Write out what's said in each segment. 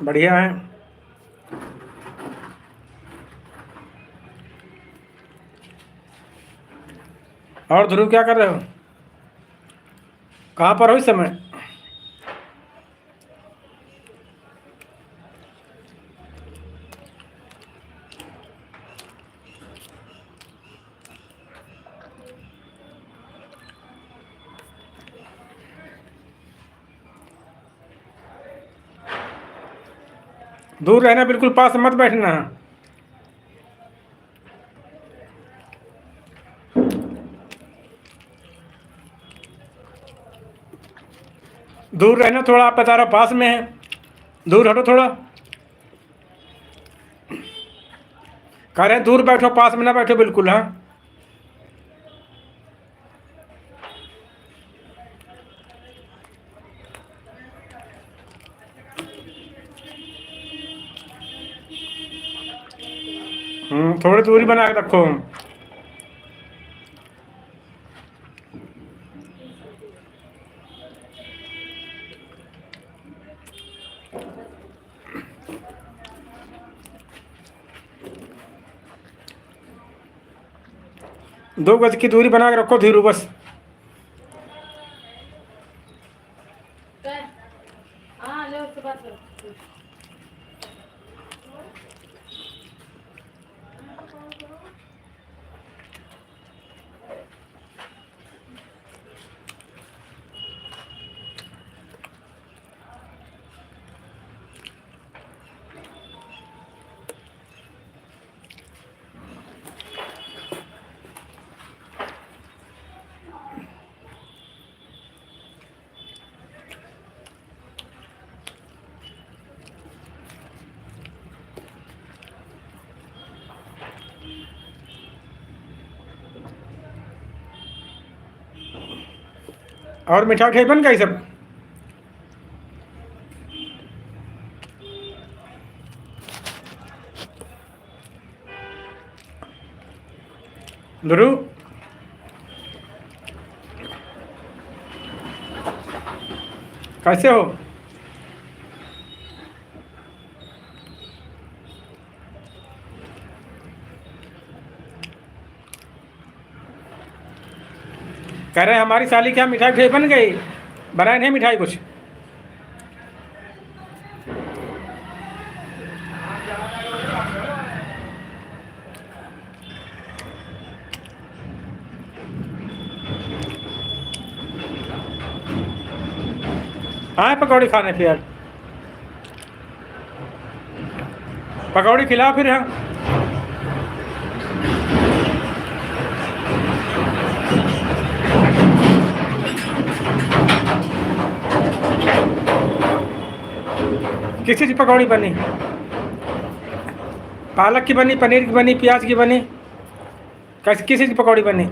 बढ़िया है। और ध्रुव क्या कर रहे हो? कहाँ पर हो इस समय? दूर रहना, बिल्कुल पास मत बैठना। दूर रहना थोड़ा, आप बता रहे हो पास में है, दूर हटो थोड़ा। कह रहे हैं दूर बैठो, पास में ना बैठो बिल्कुल। हाँ, थोड़ी दूरी बना के रखो। 2 गज की दूरी बना के रखो धीरू, बस। और मीठा खाई बन गई सब? ध्रुव, कैसे हो? कह रहे हैं हमारी साली क्या मिठाई खाई बन गई? बनाए नहीं मिठाई कुछ? आए पकौड़ी खाने फिर यार, पकौड़ी खिलाओ फिर। हाँ, किस चीज़ की पकौड़ी बनी? पालक की बनी, पनीर की बनी, प्याज की बनी? कैसे, किस चीज़ की पकौड़ी बनी?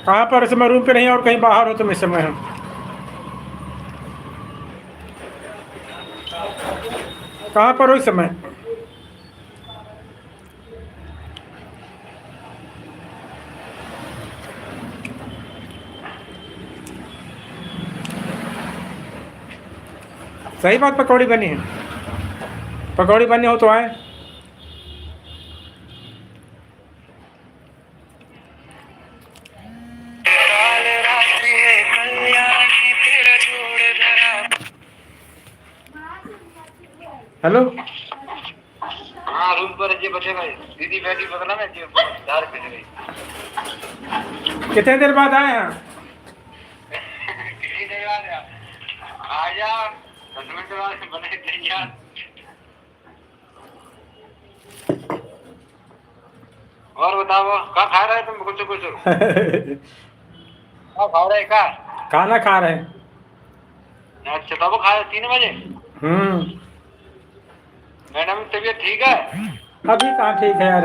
कहाँ पर? इस समय रूम पे नहीं, और कहीं बाहर हो तुम इस समय? हम कहाँ पर हो इस समय? सही बात, पकौड़ी बनी है। पकौड़ी बनी हो तो आए। हेलो, हाँ रूम पर जी बचे भाई, दीदी बैठी बदला में जी दार पे गई। कितने देर बाद आए हैं? कितनी देर बाद आ जा, 10 मिनट बाद बने तैयार। और बताओ क्या खा रहे तुम? कुछ क्या खा रहे? क्या खाना खा रहे हैं। अच्छा, तब खा 3 बजे? मैडम तबीयत ठीक है? अभी कहाँ ठीक है यार।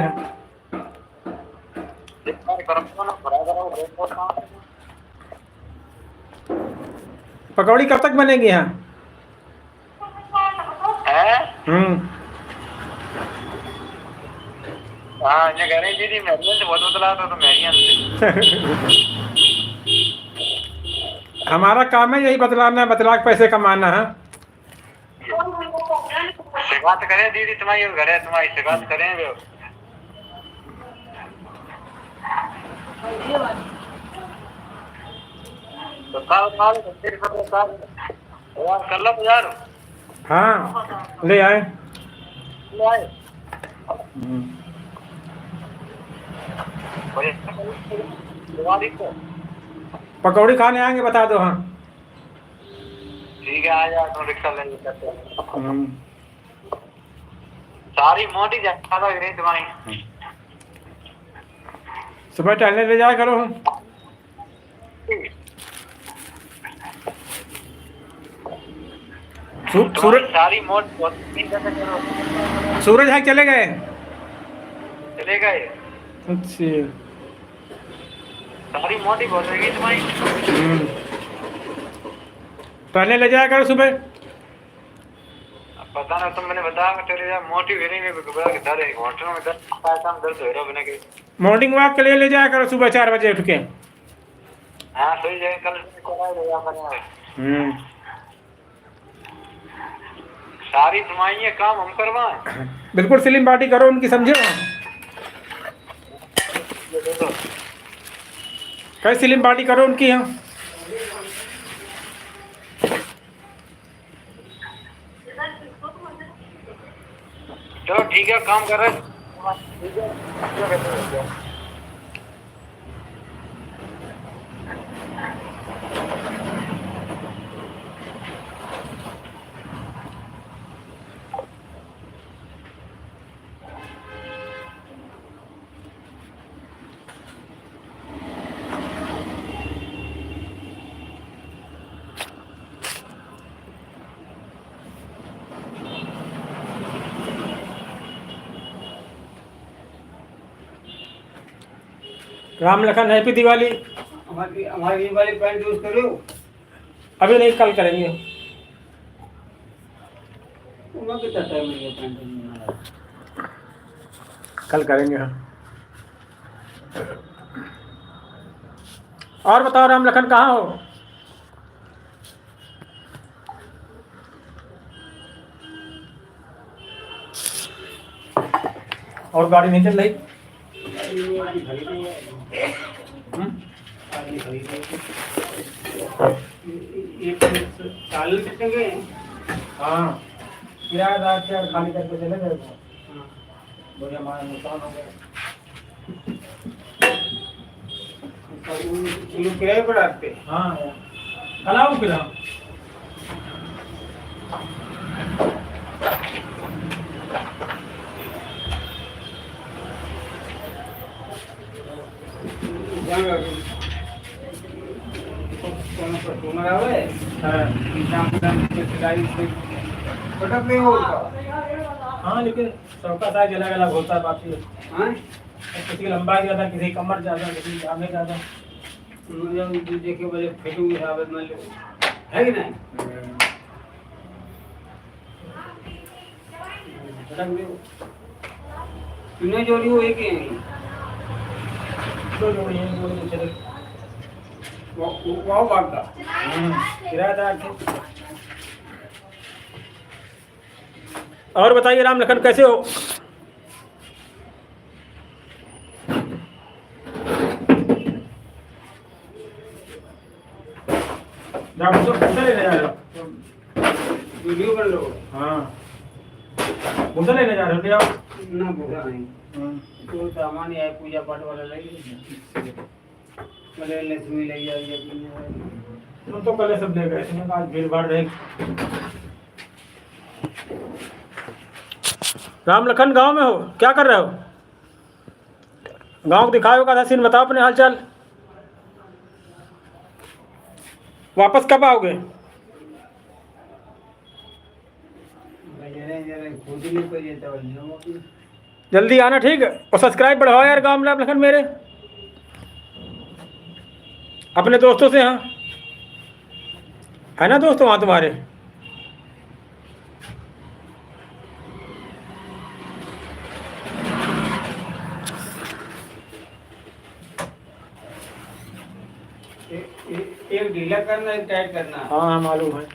पकौड़ी कब तक बनेगी यहाँ? है? हम्म। हाँ ये कह रही दीदी मैरियन से बहुत बदला था तो मैरियन से। हमारा काम है यही बतलाना, बतला के पैसे कमाना है। शिकायत करें दीदी तुम्हारी घर है, तुम्हारी शिकायत करें वे। तो कर लो बाजार। हाँ ले आए। ले आए। पकौड़ी खाने आएंगे बता दो। हाँ ठीक है आ जाओ, तुम रिक्शा ले लेते। सारी मोटी ज्यादा हो रही तुम्हारी। सुबह टहलने ले जाया करो। सूरज सारी मोट सूरज है चले गए। चले गए। अच्छा सारी मोटी बहुत रहेगी तुम्हारी। टहलने ले जाया करो सुबह। पता ना तुम मैंने बताया चले जा मोटी हो रही है दर्द है घुटनों में दर्द हो रहा बने के। मॉर्निंग वॉक के लिए ले जाया करो सुबह 4 बजे उठ के। हाँ सही जाए कल सारी तुम्हारी काम हम करवाएं। बिल्कुल स्लिम बॉडी करो उनकी, समझे? कैसे स्लिम बॉडी करो उनकी। यहाँ चलो ठीक है काम कर रहे। राम लखन हैप्पी दिवाली। हमारी वाली पैंट यूज करो। अभी नहीं, कल करेंगे। कितना टाइम लगे पैंट? कल करेंगे। हाँ और बताओ राम लखन कहाँ हो? और गाड़ी नहीं चल रही? हाँ किराएदार से खाली करके चले गए। बढ़िया हमारा नुकसान हो गया। किराए पर आते। हाँ यार खिलाओ खिलाओ। हाँ लेकिन सबका साइज अलग अलग होता है। बात ये किसी की लंबाई ज़्यादा, किसी की कमर ज़्यादा, किसी की जामे ज़्यादा। देखे बोले फेटू हिसाब मान लो है कि नहीं? तूने जोड़ी वो एक ही दो जोड़ी हैं, जोड़ी तो चले। वाह भाग का किराएदार थे। और बताइए राम लखन कैसे हो? लेने जा रहे हो? वीडियो कर लो। हाँ भूसा लेने जा रहे हो क्या? ना भूसा नहीं, तो सामान ही है पूजा पाठ वाला लगे। कल लक्ष्मी ले जाइए। तुम तो कल सब ले गए थे, आज भीड़ भाड़ रही। राम लखन गांव में हो? क्या कर रहे हो? गांव को दिखाओ का सीन बताओ अपने हालचाल। वापस कब आओगे? जरा खुद ही नहीं कर देता वाली जल्दी आना, ठीक है। और सब्सक्राइब बढ़ाओ यार काम लाभ लखन मेरे अपने दोस्तों से। हाँ है ना दोस्तों वहाँ तुम्हारे? एक ढीला करना, एक टाइट करना। हाँ मालूम है।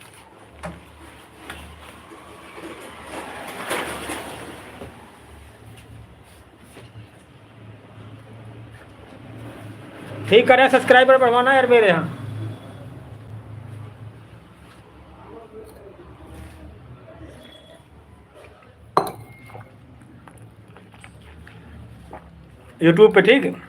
ठीक करें, सब्सक्राइबर बढ़वाना यार मेरे यहाँ। यूट्यूब पे, ठीक है।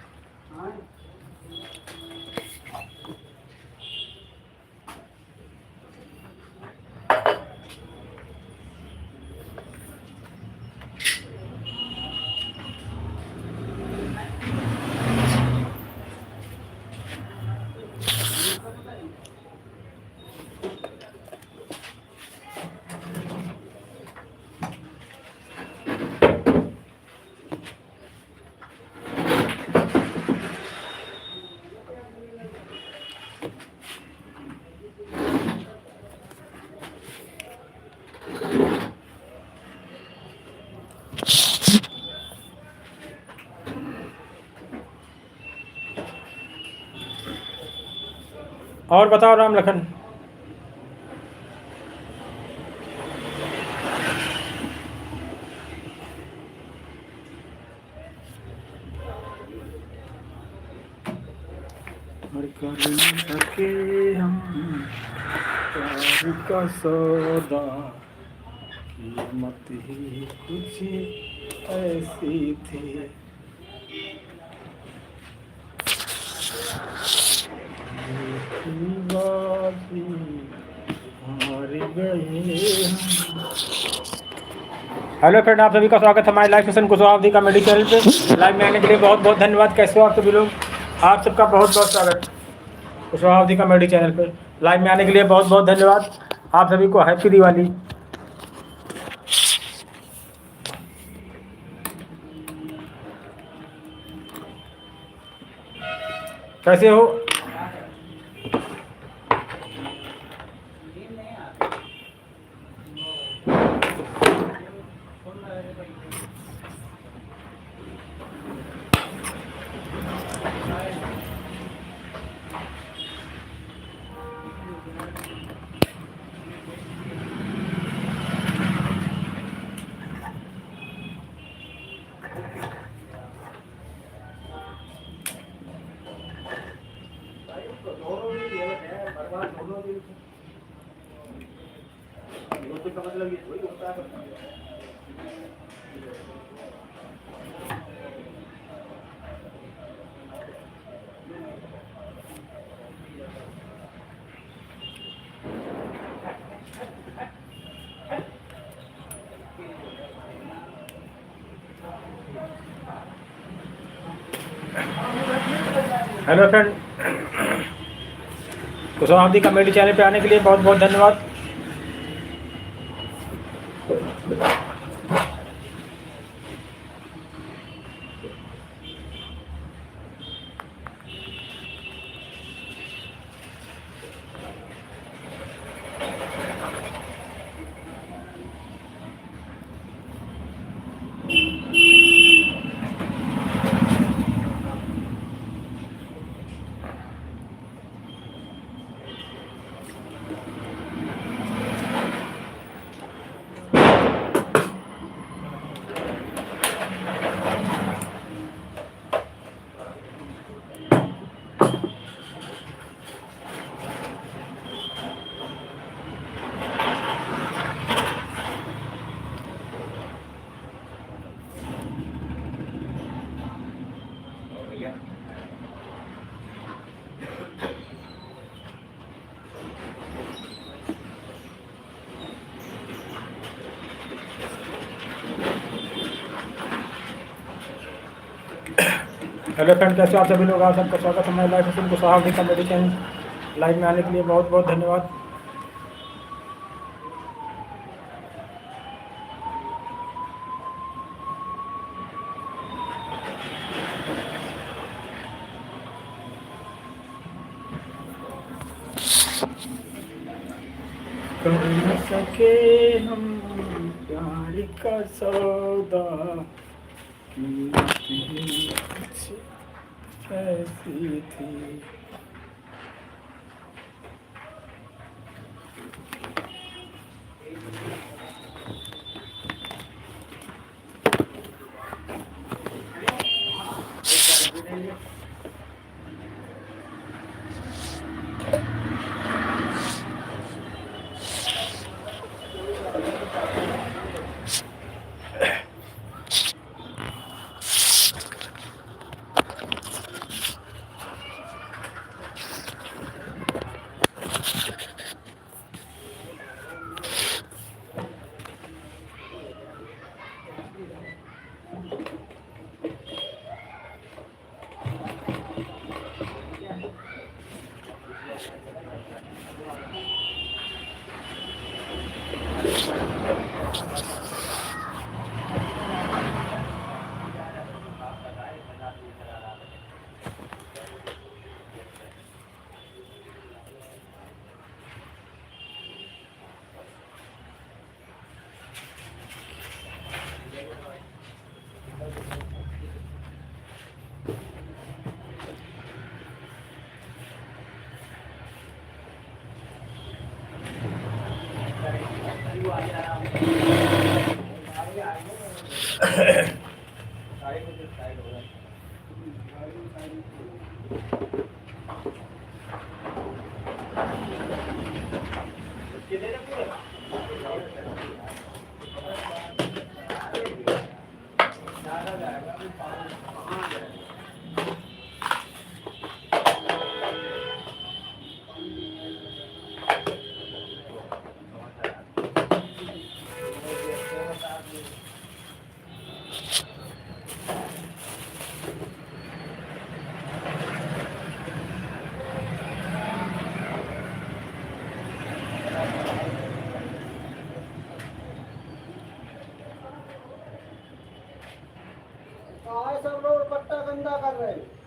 और बताओ राम लखन। हम प्यार का सौदा कीमत ही कुछ ऐसी थी। हेलो फ्रेंड, आप सभी का स्वागत है हमारे live session Kushwaha comedy channel पे। लाइव में आने के लिए बहुत बहुत धन्यवाद। कैसे हो आप सभी लोग? आप सबका बहुत बहुत स्वागत कुशवाहा कॉमेडी चैनल पे। लाइव में आने के लिए बहुत बहुत धन्यवाद। आप सभी को हैप्पी दिवाली। कैसे हो? Hello friend, Kushwaha comedy channel पे आने के लिए बहुत बहुत धन्यवाद। हेलो फ्रेंड, कैसे आप सभी लोग? आप सबका स्वागत है हमारे live session Kushwaha comedy channel. Live में आने के लिए बहुत बहुत धन्यवाद। कर न सके हम प्यार का सौदा, कीमत ही कुछ ऐसी थी। सब लोग पट्टा गंदा कर रहे हैं।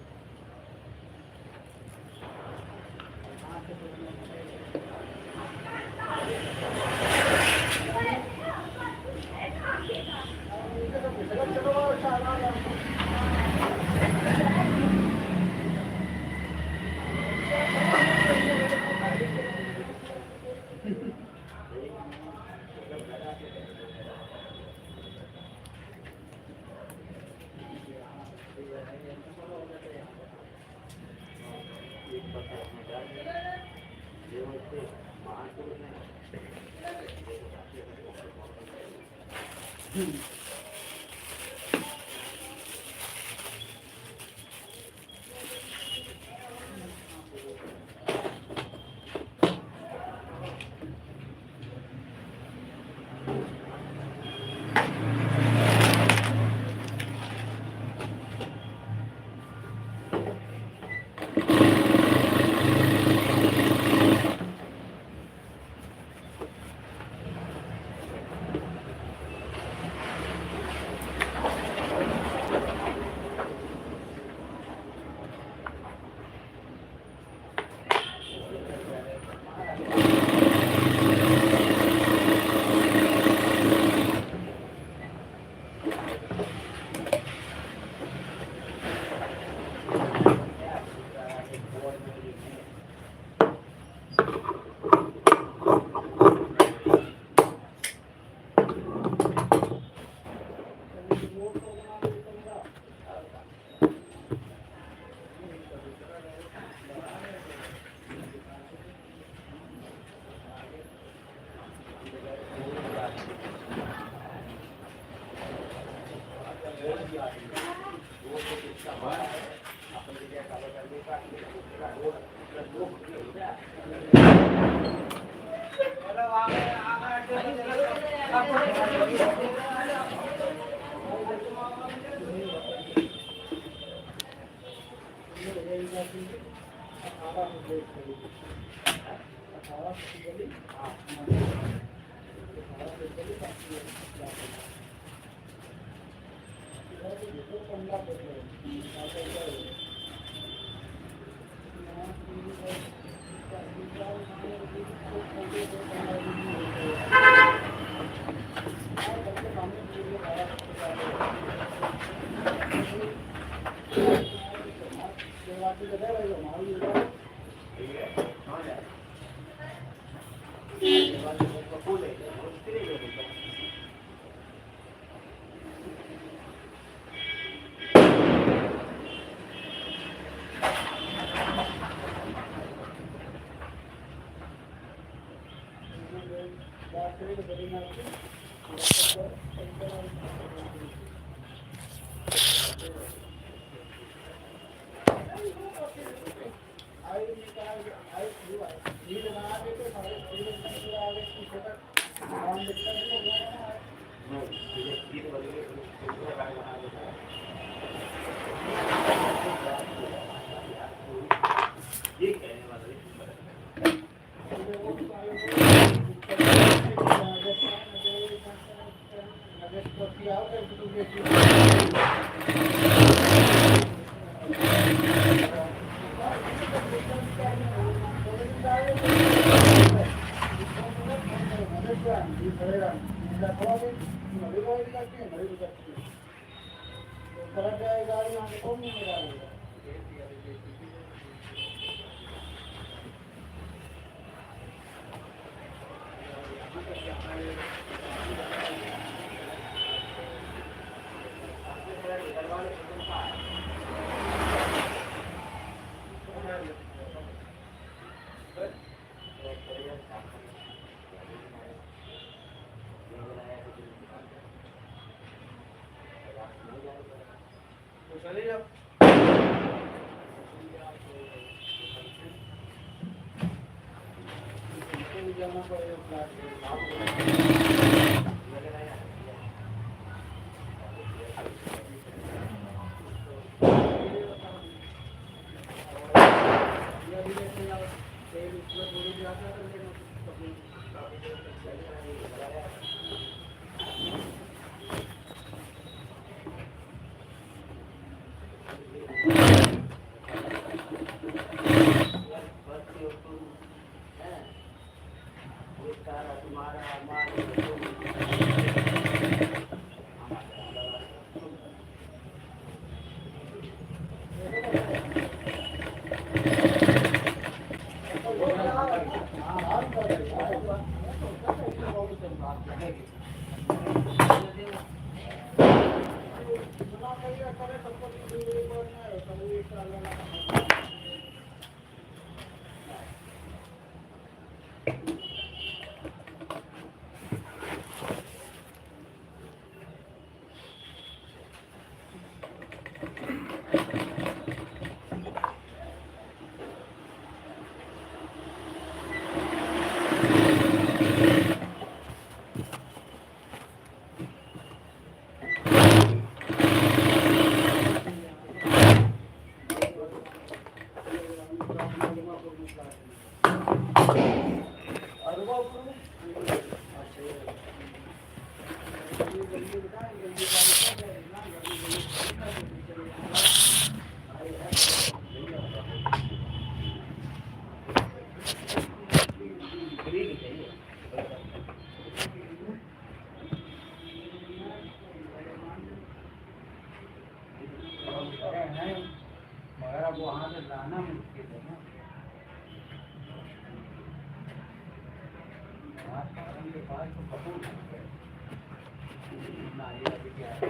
मगर अब वहाँ से जाना मुश्किल है ना। वहाँ सारन के पास तो कपूर नारियल अभी क्या है।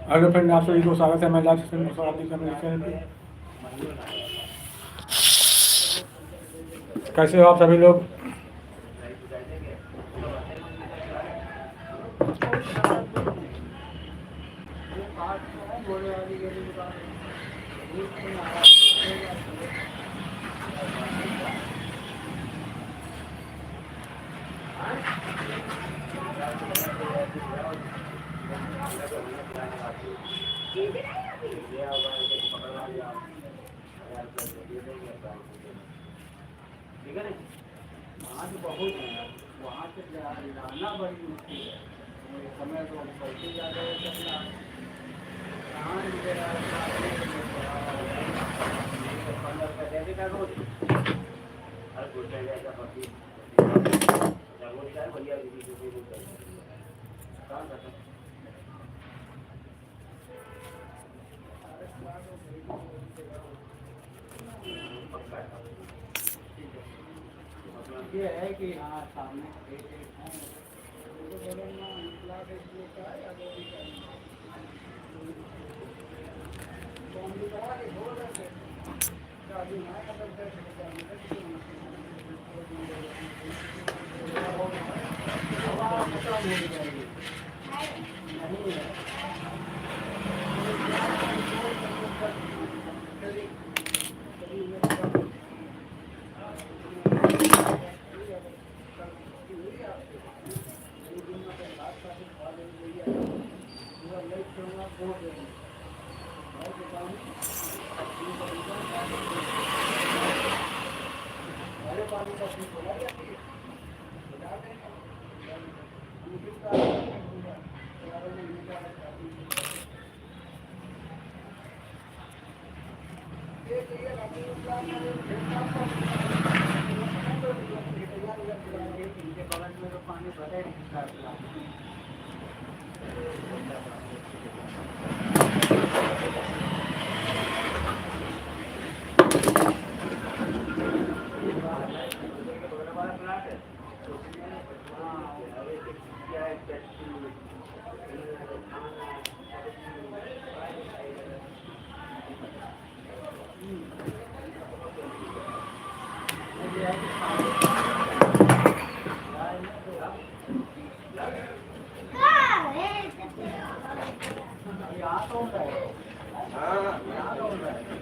अगर फ्रेंड आप सभी को स्वागत है मैं लाइव सेशन में स्वागत है मेरे चैनल पे। कैसे हो आप सभी लोग? ठीक है ना, वहाँ से बहुत है, वहाँ से लाना बड़ी मुश्किल है। समय तो पैसे ज़्यादा हो सकता है, कहाँ मिलेगा 15 रुपये दे देगा रोज। हर कुछ जाएगा पति रोज का बढ़िया कहाँ करता ये है कि हाँ सामने खेत है तो बगल में निकला के इसलिए क्या है अगर भी तो हम भी करा के बोल रहे थे तो अभी ना खत्म कर सकते हैं नहीं है इनके बगल में तो पानी भरे यहाँ तो होता है यहाँ तो होता है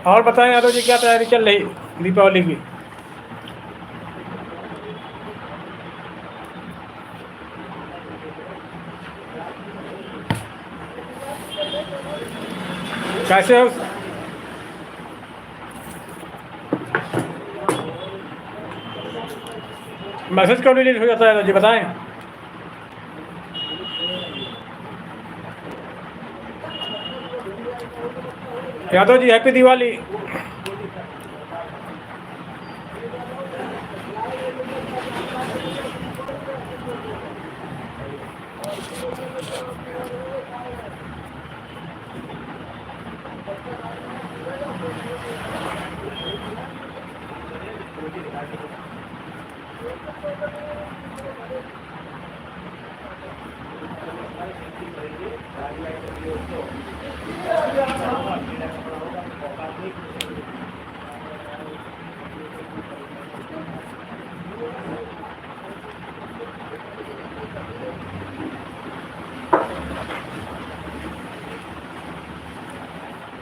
और बताएं यादव जी, क्या तैयारी चल रही दीपावली की? कैसे हो? मैसेज क्यों डिलीट हो जाता है जी, बताएं। यादव जी हैप्पी दिवाली।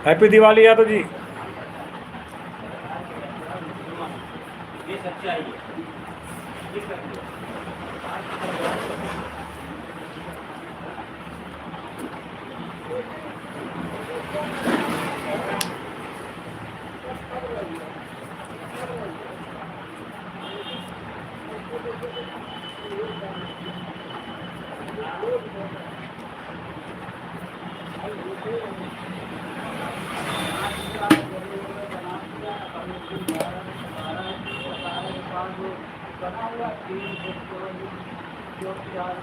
हैप्पी दिवाली यादव जी। ये सच्चाई है। बना हुआ 3 जो 4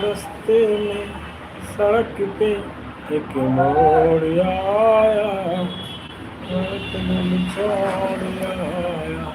रास्ते में सड़क पे एक मोड़ आया, रात में छोड़ आया।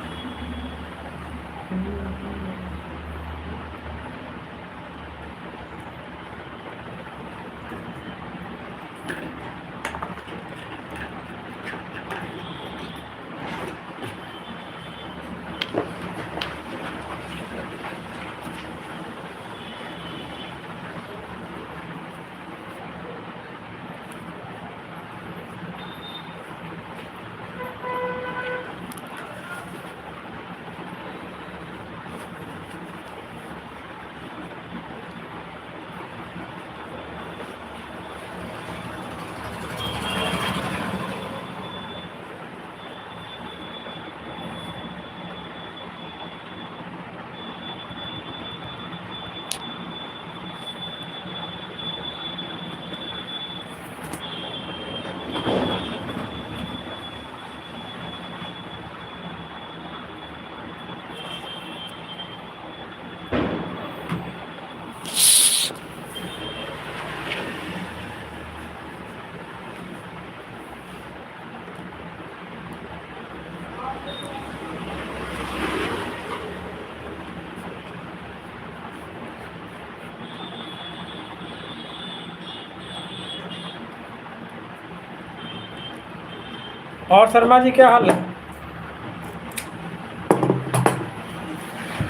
और शर्मा जी क्या हाल है?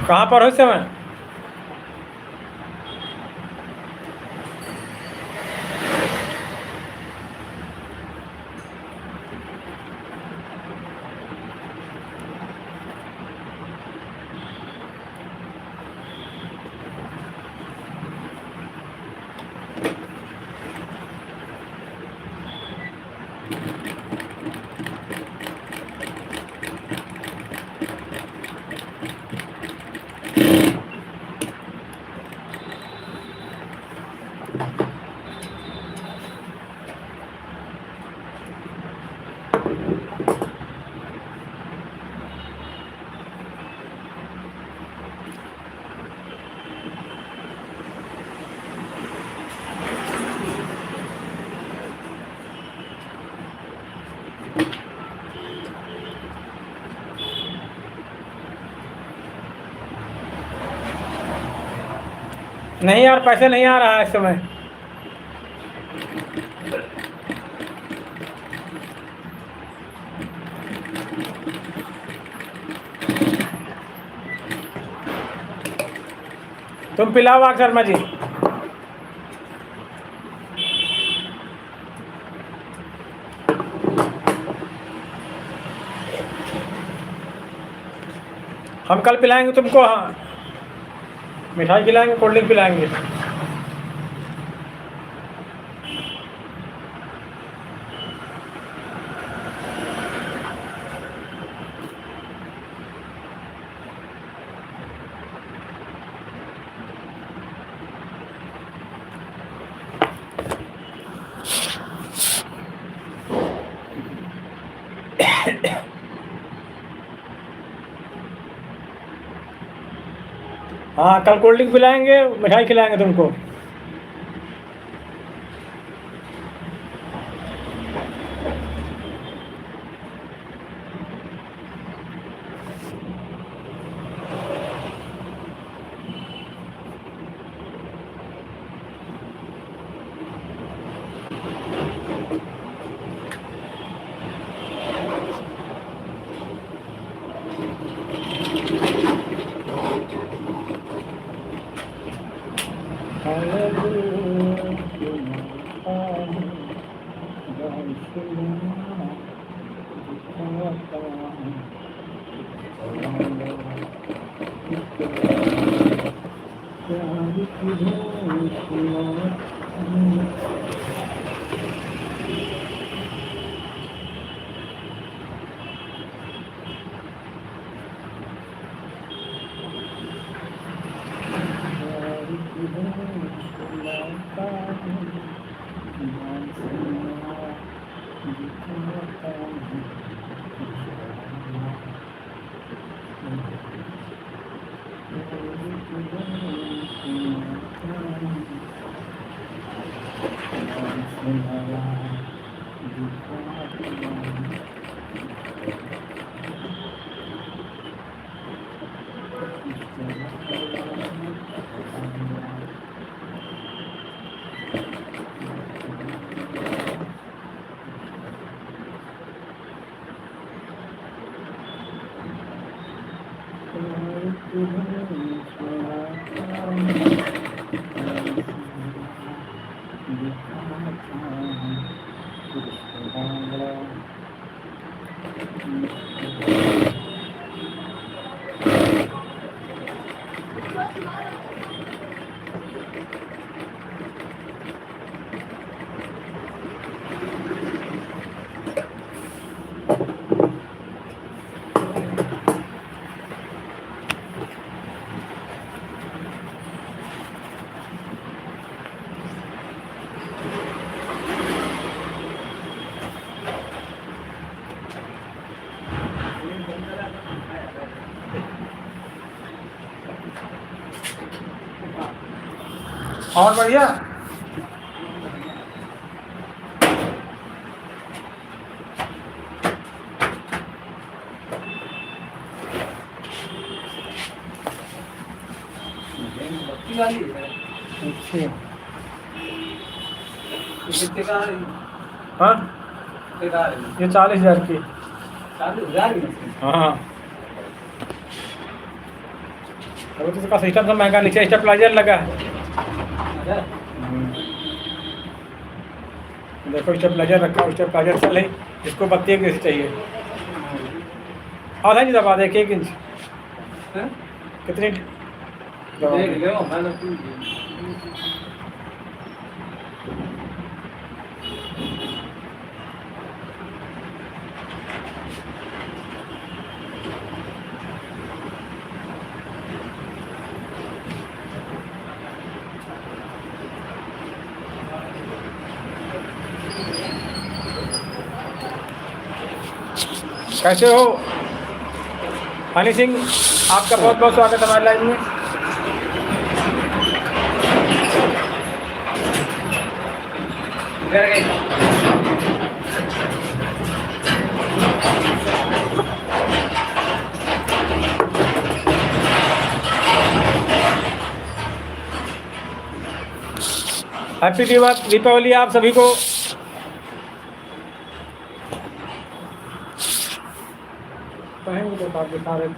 कहाँ पर हो इस समय? नहीं यार, पैसे नहीं आ रहा है इस समय। तुम पिलाओ आग शर्मा जी। हम कल पिलाएंगे तुमको, हाँ, मिठाई खिलाएंगे, कोल्ड ड्रिंक पिलाएंगे। हाँ, कल कोल्ड ड्रिंक पिलाएंगे, मिठाई खिलाएंगे तुमको। और बढ़िया। बत्ती वाली है। अच्छा, कितने का है? हाँ, कितने का है? ये 40,000 की। 40,000 की मशीन। हाँ, अभी तो इसका सिस्टम सब महंगा, नीचे स्टेबलाइजर लगा है। अच्छा। देखो स्टेबलाइजर रखा, स्टेबलाइजर चल है, इसको बत्ती एक जैसी चाहिए। आधा इंच दबा दे, 1 इंच। हैं? कितनी दबा देख दे? लो, मैंने पूछ कैसे हो हनी सिंह, आपका बहुत बहुत स्वागत है हमारे लाइव में। इधर गई। हैप्पी दीपावली आप सभी को। कहेंगे तो आप दिखा रहे थे।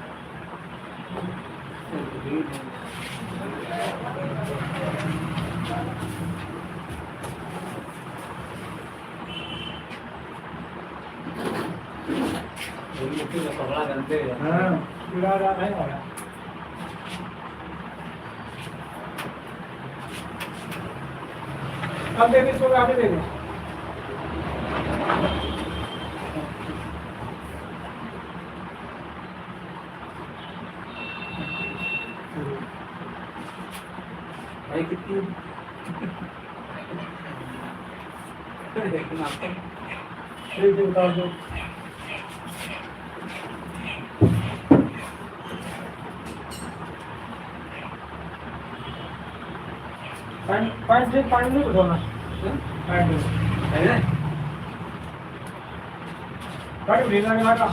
उसी में कपड़ा गंदे है। हाँ कीड़ा आ रहा है। अब दे दे इसको, आगे दे दे। भाई कितनी देखना ठीक है, उतार दो। पैंट से पानी नहीं उठाना। पैंट है गाड़ी ढीला नहीं लगा।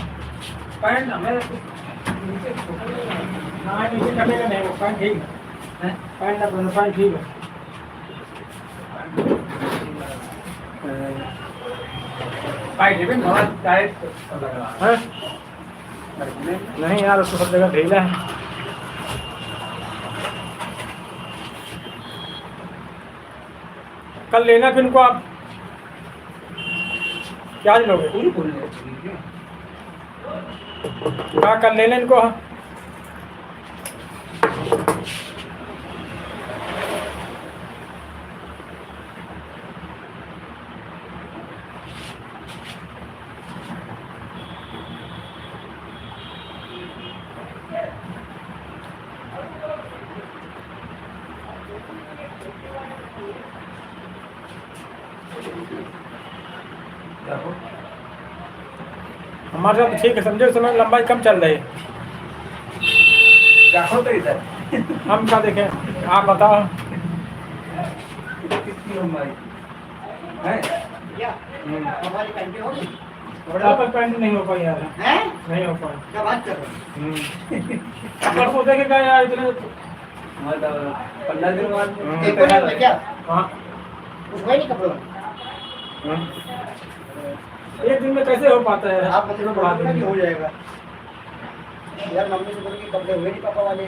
पैंट हमें नीचे ना नीचे कटेगा नहीं, वो पैंट ठीक है। पैंट ना पहनो, पैंट ठीक है। पैंट भी बहुत टाइट लग रहा हैं? है। नहीं यार, उसको सब जगह ढीला है। कल लेना फिर इनको आप क्या लोगे? पूरी पूरी है। हाँ कल लेना इनको। हमारे साथ ठीक है, समझे, उस समय लंबाई कम चल रही है। रखो तो इधर हम क्या देखें, आप बताओ। कितनी लंबाई है? हमारी पैंटें होगी बड़ा पर पैंट नहीं हो पाई यार, हैं? नहीं हो पाई। क्या बात कर रहे हो? परसों देखेगा यार इतने। मतलब 15 दिन बाद एक मिनट में क्या हाँ कुछ हुआ नहीं कपड़ों में? एक दिन में कैसे हो पाता है? आप मतलब बढ़ा देना कि हो जाएगा यार। मम्मी से बोल के कपड़े हुए नहीं पापा वाले।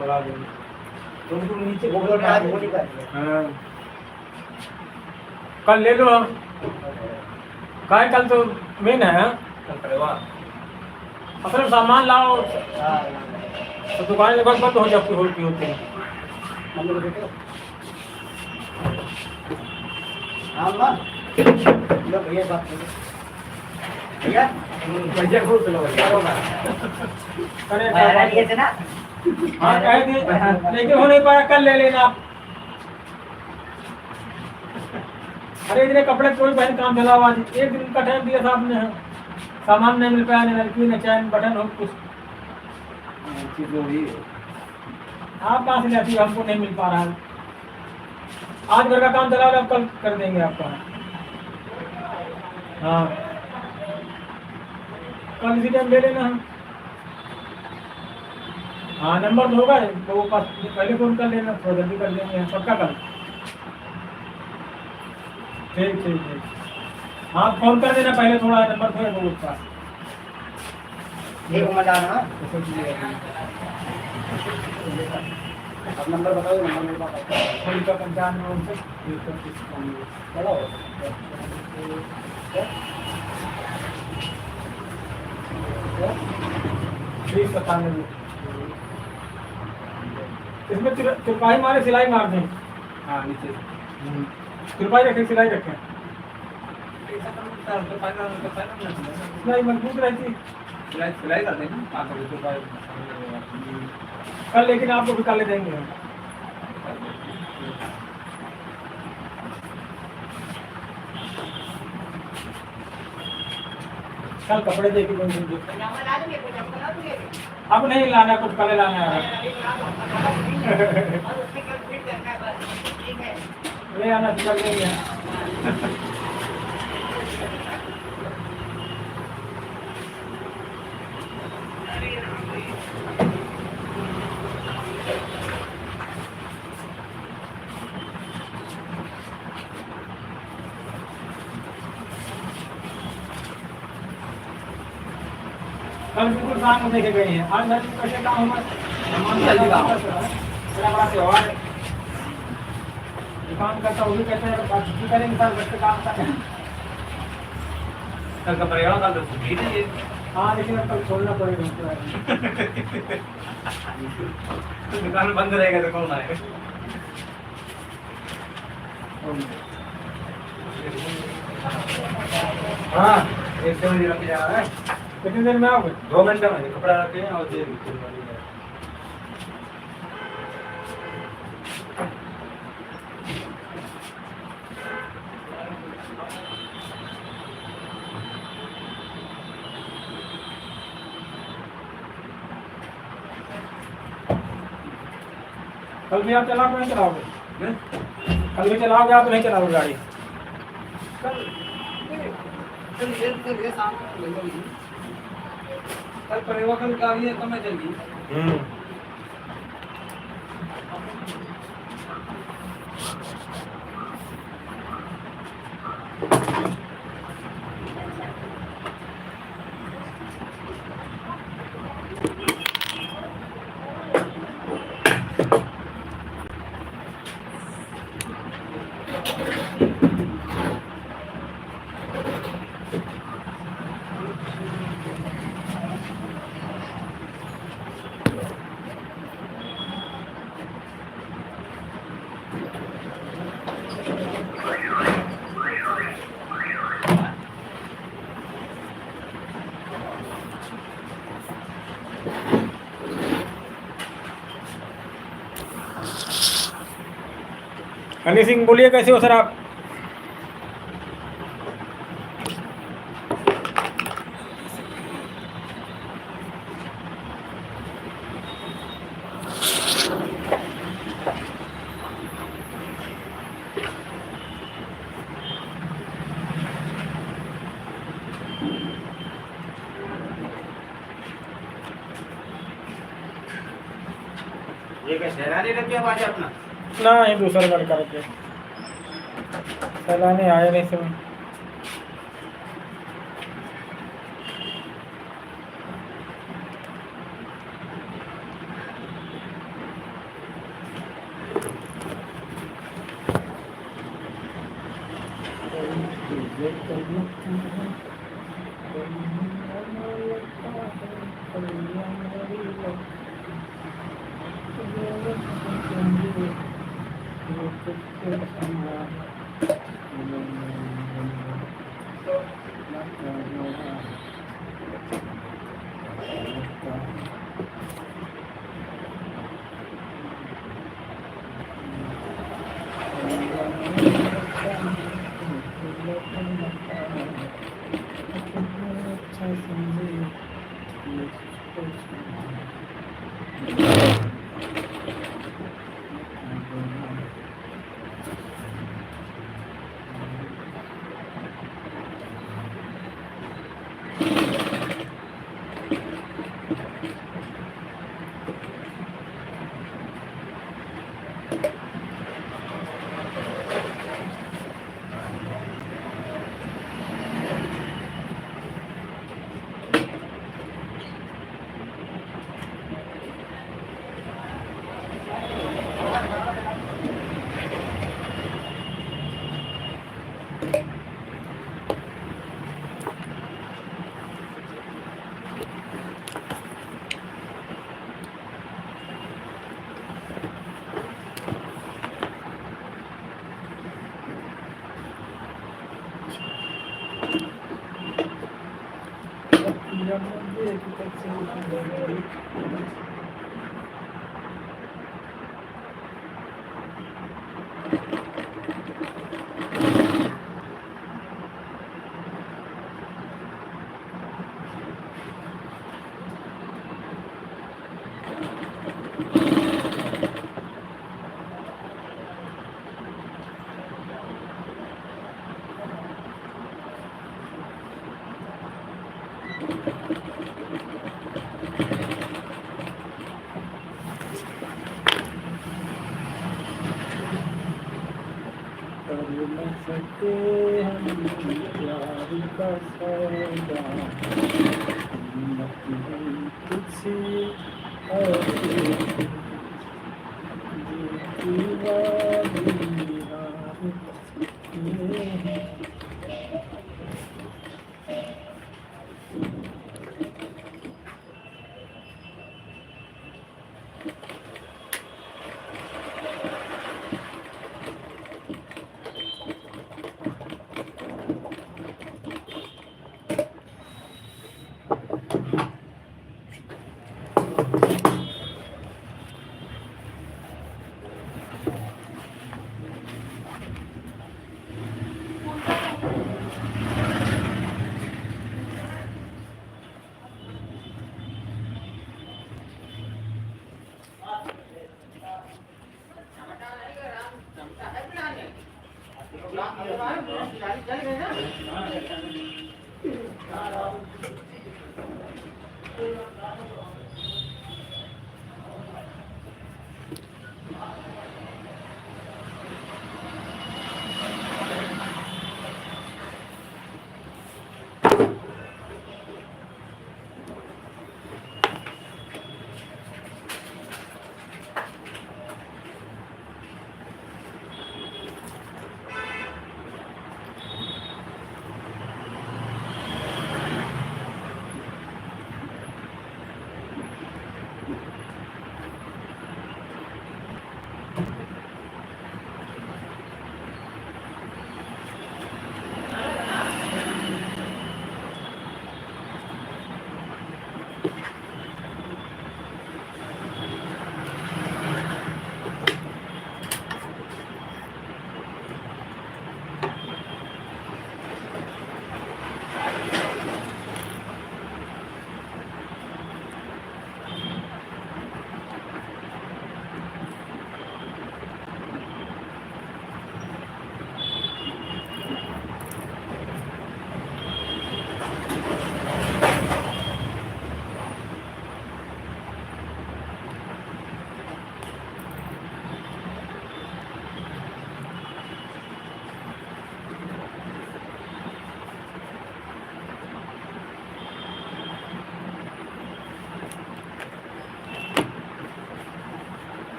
बढ़ा देंगे तो उनको नीचे वो बोल रहा है वो नहीं कर रहे। हाँ। कल ले लो हम काय, कल तो मेन है। अपना सामान लाओ हाँ तो दुकान लगभग बंद हो जाती होती है। मम्मी को देखो। हाँ माँ लो भैया बात करो भैया। भैया को चलो अरे भैया लिए थे ना। हाँ कह दिए, लेकिन हो नहीं पाया। कल ले लेना आप। अरे इतने कपड़े कोई पहन काम चला हुआ नहीं। एक दिन का टाइम दिया था आपने, सामान नहीं मिल पाया, न नलकी न चैन बटन हो कुछ। चीज हुई आप कहाँ से लेती हो? हमको नहीं मिल पा रहा है। आज घर का काम चला रहा, कल कर देंगे आपका। हाँ कल इसी टाइम ले लेना हम। हाँ नंबर तो होगा तो वो पास, पहले फोन कर लेना, थोड़ा जल्दी कर देंगे सबका कल। ठीक ठीक ठीक। हाँ फोन कर देना पहले, थोड़ा नंबर तो है वो उसका। एक मिनट आना। तो सोच लिया। अब नंबर बताओ, नंबर मेरे पास है। कोई का 95 चलो इसमें तुरपाई मारे, सिलाई मार दें। हाँ नीचे तुरपाई रखें, सिलाई रखें, सिलाई मजबूत रहती। सिलाई कर देंगे 500 रुपये। कल लेकिन आपको भी कल ले देंगे। कल कपड़े देखिए कौन सी। अब नहीं लाना, कुछ कल लाना है। ले आना, चल देंगे। कल बिल्कुल शाम को देखे गए हैं। आज घर में कैसे काम हुआ? जल्दी काम। बड़ा बड़ा त्योहार है। दुकान करता वो भी कहते हैं छुट्टी करेंगे, सर घर से काम करें। कल का पड़ेगा, कल तो छुट्टी नहीं है। हाँ लेकिन अब कल छोड़ना पड़ेगा दुकान बंद रहेगा तो कौन आएगा? हाँ, 1 बजे रख जा रहा है। कितनी देर में आओगे? 2 घंटे में कपड़ा रखे हैं और दे कल भी आप चलाओगे नहीं चलाओगे? कल भी चलाओगे आप नहीं चलाओगे गाड़ी? कल पड़ेगा, कल का भी है तो मैं जल्दी। हनी सिंह बोलिए कैसे हो सर आप? ये क्या शहरानी रखी आवाज अपना? ना ये दूसरा लड़का रखे चलाने आए नहीं समय।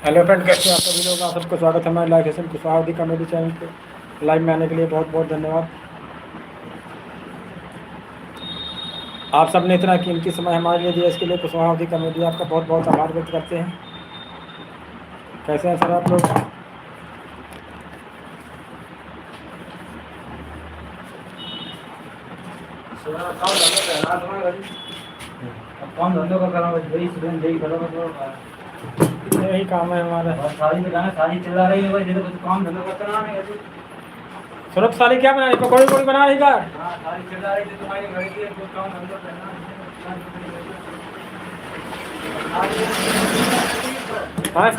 हेलो फ्रेंड, कैसे हैं आप सभी लोग। आप सबको स्वागत है हमारे live session Kushwaha comedy channel पे। लाइव में आने के लिए बहुत बहुत धन्यवाद। आप सबने इतना कीमती समय हमारे लिए दिया, इसके लिए कुशवाहा कॉमेडी आपका बहुत बहुत आभार व्यक्त करते हैं। कैसे हैं सर आप लोग? कौन धंधों का करा वही स्टूडेंट यही करो यही काम है हमारा। और सारी दुकानें सारी चिल्ला रही है भाई, देखो कुछ काम धंधों का करना नहीं है। सुरभ साली क्या बना रही? पकौड़ी वकौड़ी बना रही का? हाँ सारी चिल्ला रही थी तुम्हारी घर की, कुछ काम धंधों करना हाँ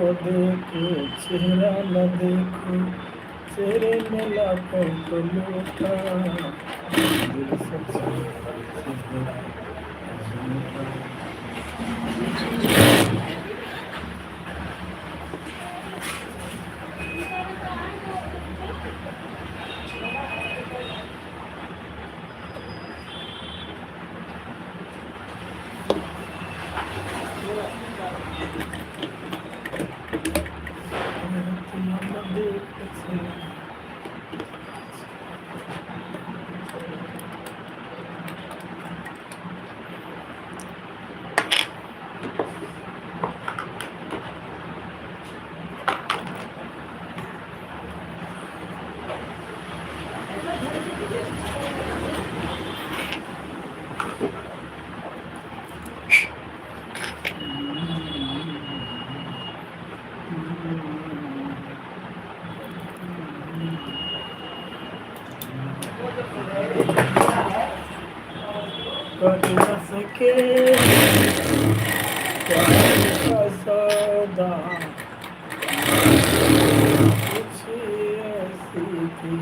देखो चेहरा न देखो चेहरे में लाखों को लूटा दिल सच्चे से गया झूठा। कर न सके प्यार का सौदा कुछ ऐसी थी।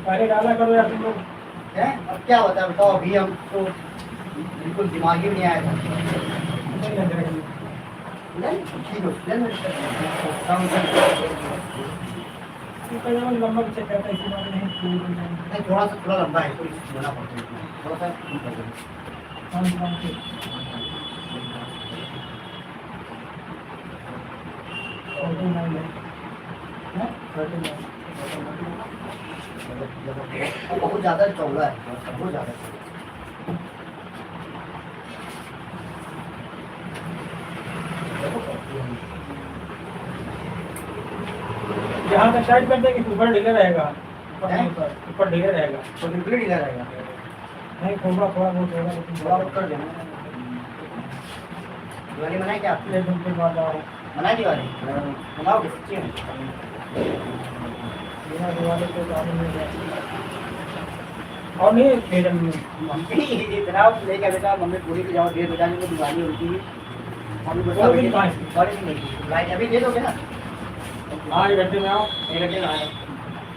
पहले डाला करो या तुम लोग है अब क्या होता है बताओ। अभी हम तो बिल्कुल दिमाग ही में नहीं आया था। नहीं, ठीक हो, लंबा चेक करता है इसी बात नहीं नहीं, थोड़ा लंबा है तो इसको होना पड़ता है थोड़ा सा ठीक कर दो। बहुत ज़्यादा चौड़ा है, बहुत ज़्यादा। यहाँ तक साइड कर देंगे ऊपर ढीला रहेगा, ऊपर ढीला रहेगा तो बिल्कुल ढीला रहेगा। नहीं खोबरा थोड़ा बहुत होगा लेकिन थोड़ा बहुत कर देना। दिवाली मनाए क्या? एक घंटे बाद आओ मनाए दिवाली? मनाओगे सच्ची में? बिना दिवाली के तो आने नहीं जाए। और नहीं फिर मम्मी इतना लेके बेटा मम्मी पूरी पे जाओ डेढ़ बजा को दिवाली होती है। मम्मी बता दिन कहाँ से? बड़े दिन नहीं लाइट अभी दे दोगे ना? हाँ 1 घंटे में आओ। 1 घंटे में आए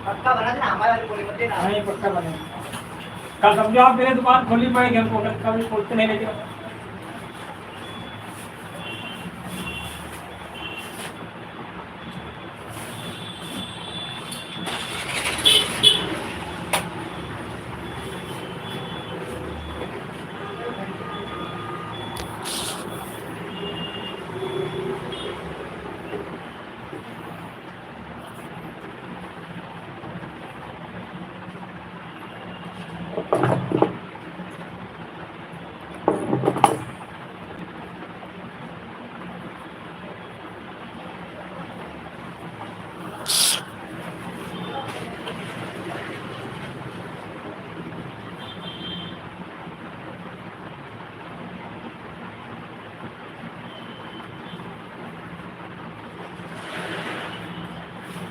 पक्का बना देना हमारे वाले पूरी मत देना। नहीं पक्का बने। कल समझो आप मेरे दुकान खोली पड़ेगी हमको, कभी खोलते नहीं लेकिन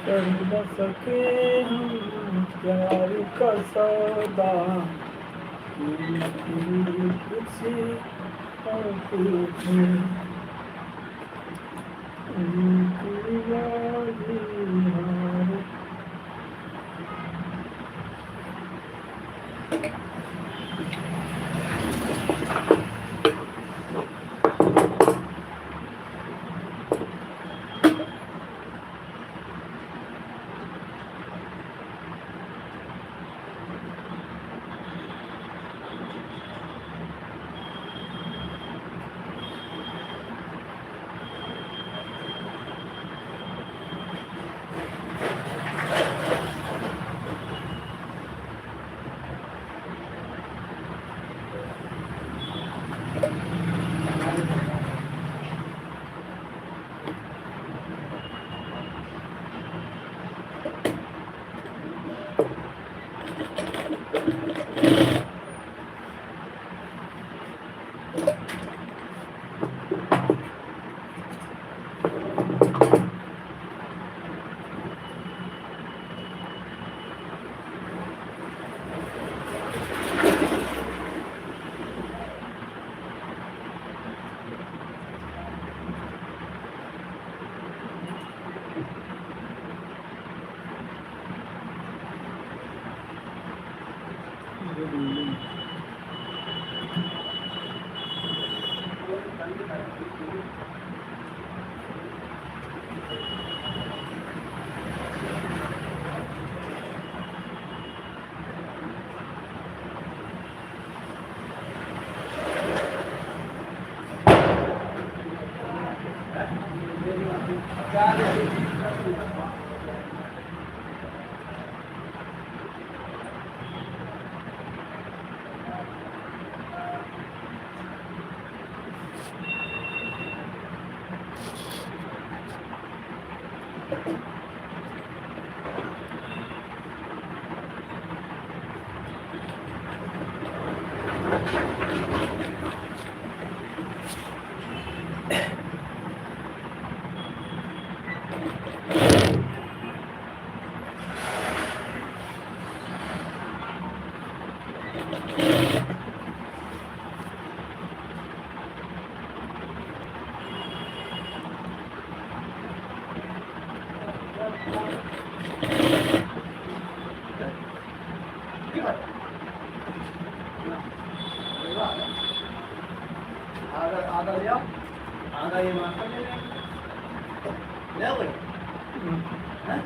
कर न सके हम प्यार का सौदा, कुछ और कुछ उनकी यादें हमारे। आधा ले आओ, आधा ये मास्टर ले ले आओ भाई, हैं?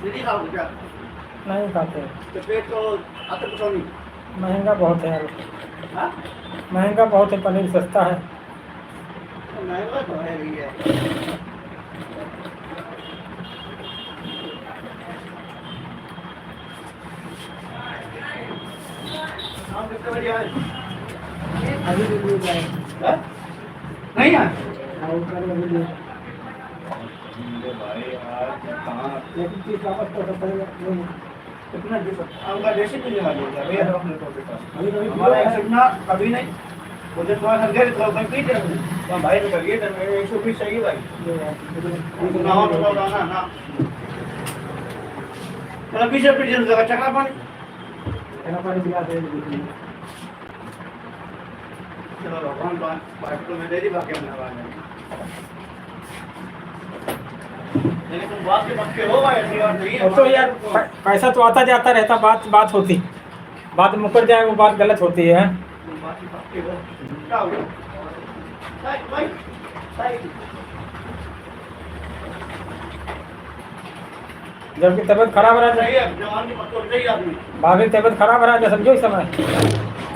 सीधी खाओगे क्या? नहीं खाते, तो पेट को आते कुछ नहीं, महंगा बहुत है यार, हाँ? महंगा बहुत है, पनीर सस्ता है। महंगा तो है भैया। आप कितने बजे आए? अभी भी लिए जाए, हैं? नहीं आए? लेकिन चीज वापस तो पड़ेगा। कितना आपका जैसे भी लगा लीजिए भैया, अपने को अभी कभी हमारा एक सुनना कभी नहीं, मुझे थोड़ा सा देर तो मैं पी जाऊँ, तो भाई तो करिए तो मेरे 120 चाहिए भाई, ना हो तो ना ना, मतलब 20 रुपये जरूर लगा चकला पानी, पानी पिला दे। चलो भगवान बात तो मैं दे दी, बाकी अपना बात लेकिन तुम बात के पक्के हो भाई, ऐसी बात नहीं है। तो यार पैसा तो आता जाता रहता, बात होती, बात मुकर जाए वो बात गलत होती है। तुम बात के पक्के हो, क्या हो गया? साइड भाई, साइड। जबकि तबीयत खराब रहा सही है, जवान की पक्के हो सही आदमी। भाभी तबीयत खराब रहा, समझो इस समय।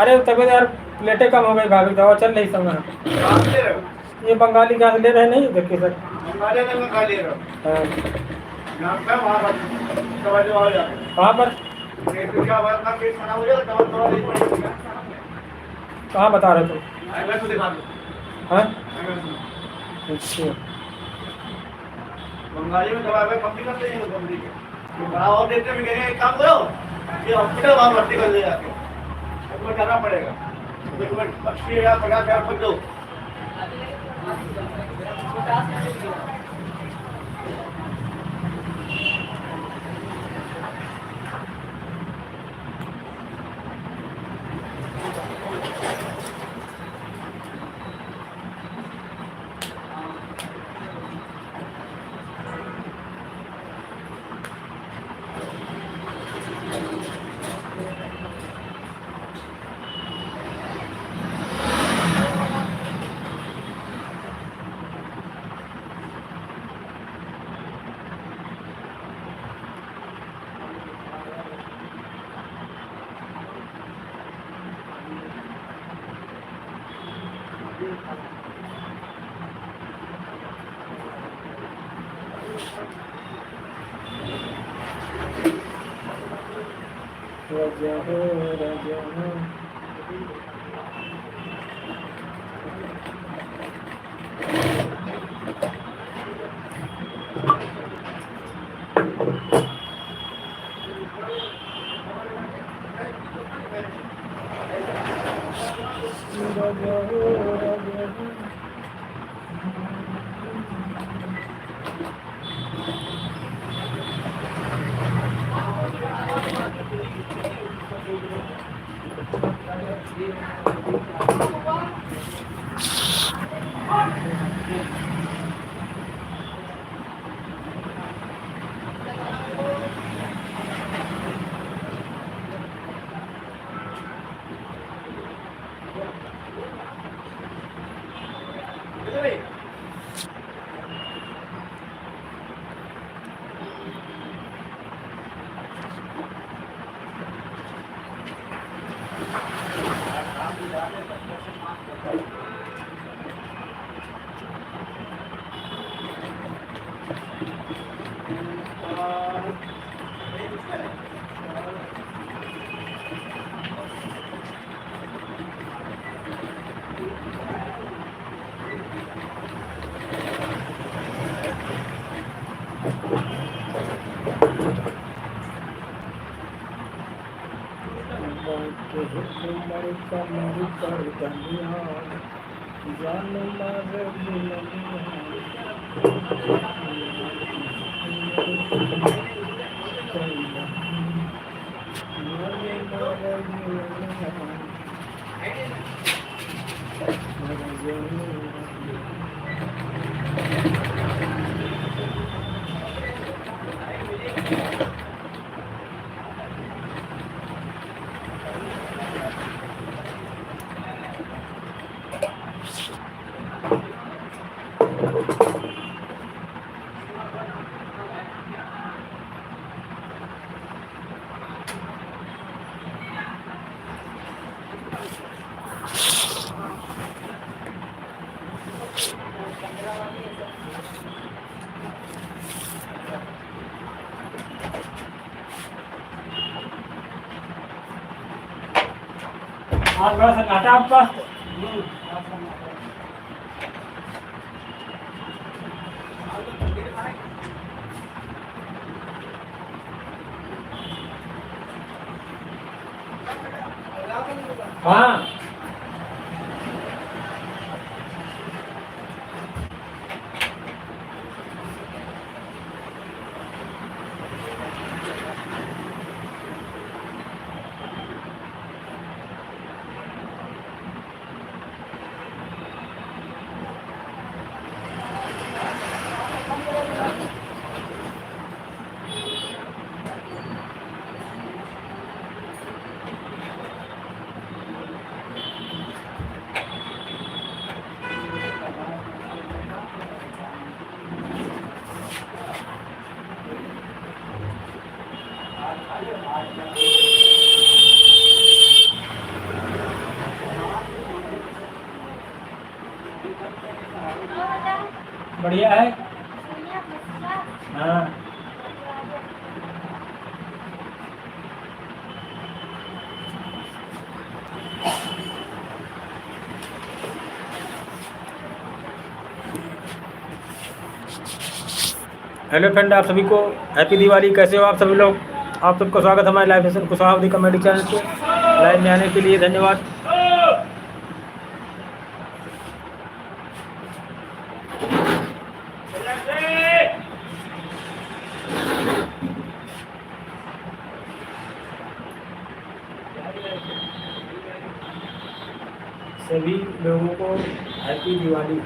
अरे तबीयत यार प्लेटें कम हो गई, भाभी दवा चल रही समय। कहाँ से ले रहे हो? ये बंगाली गैस ले रहे नहीं, देखिए सर। हमारे घर में खा ले रहे हो? हाँ। यहाँ पे वहाँ पर दवा दवा जाए। कहाँ पर? पेट में क्या बात ना, पेट खाना हो जाएगा, दवा दवा लेनी पड़ेगी। कहाँ बता रहे तुम? मैं तो दिखा दूँ। हाँ मैं अच्छा, बंगाली में दवा में कंपनी करते हैं, कंपनी के ये बड़ा और देते हैं, कहेंगे एक काम करो, ये हॉस्पिटल वहाँ भर्ती कर ले जाके, आपको जाना पड़ेगा। देखो 80,000 50,000 रुपये दो। राजा हो राजा हो। राजा हो राजा हो। कमर कमर कर दनिया जान मार आज बड़ा सन्नाटा आपके पास। हाँ बढ़िया है। हाँ हेलो फ्रेंड, आप सभी को हैप्पी दिवाली। कैसे हो आप सभी लोग? आप सबका स्वागत है हमारे live session Kushwaha comedy channel पे। लाइव में आने के लिए धन्यवाद। सभी लोगों को हैप्पी दिवाली।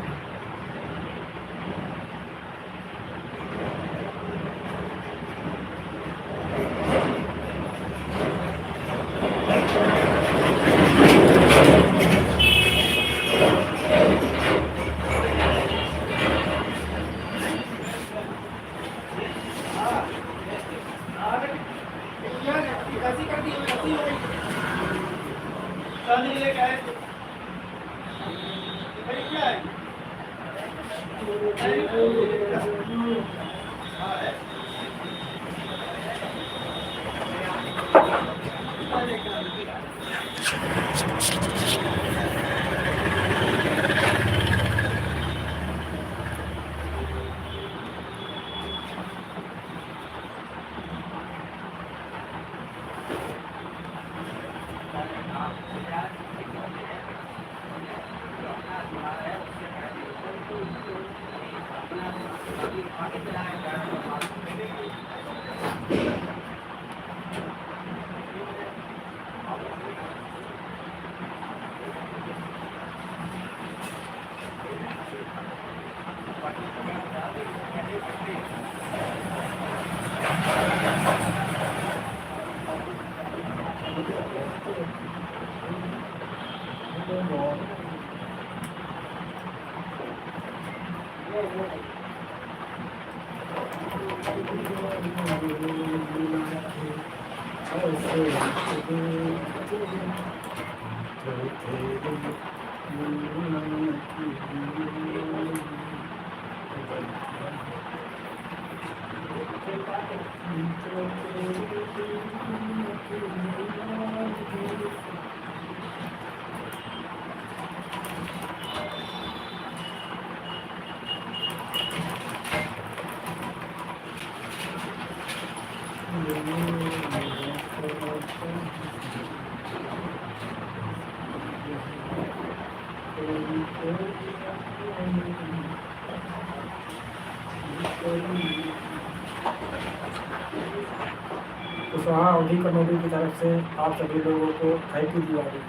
कुशवाहा अवधी कमेटी की तरफ से आप सभी लोगों को हैप्पी दिवाली।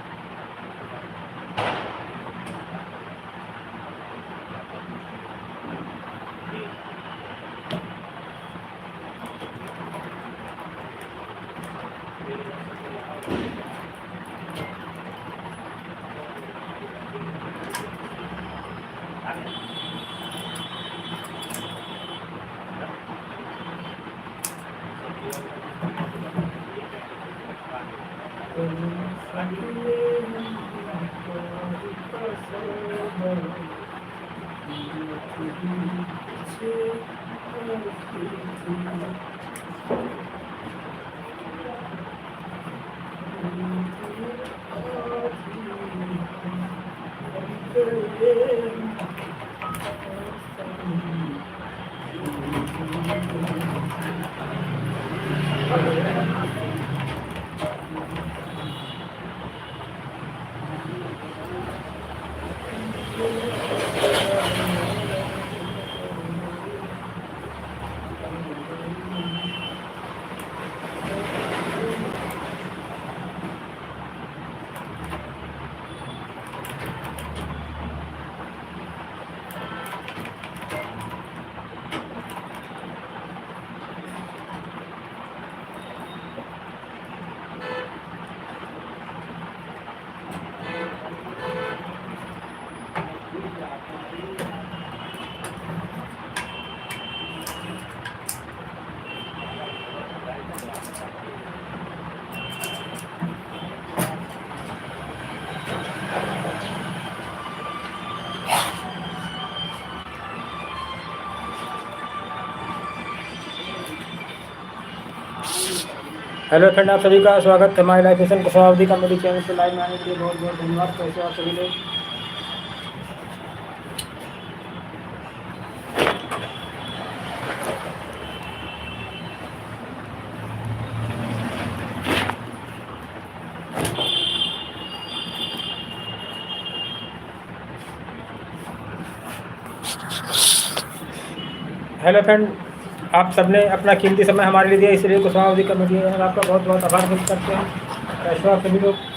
हेलो फ्रेंड, आप सभी का स्वागत है हमारे लाइफ सेशन कुशवाहा अवधी कमेटी चैनल पर लाइव में आने के लिए बहुत बहुत धन्यवाद। कैसे हो आप सभी लोग? हेलो फ्रेंड, आप सबने अपना कीमती समय हमारे लिए दिया, इसलिए कुशवाहा अवधी कमेटी आपका बहुत बहुत आभार व्यक्त करते हैं। कैसे हो आप सभी लोग?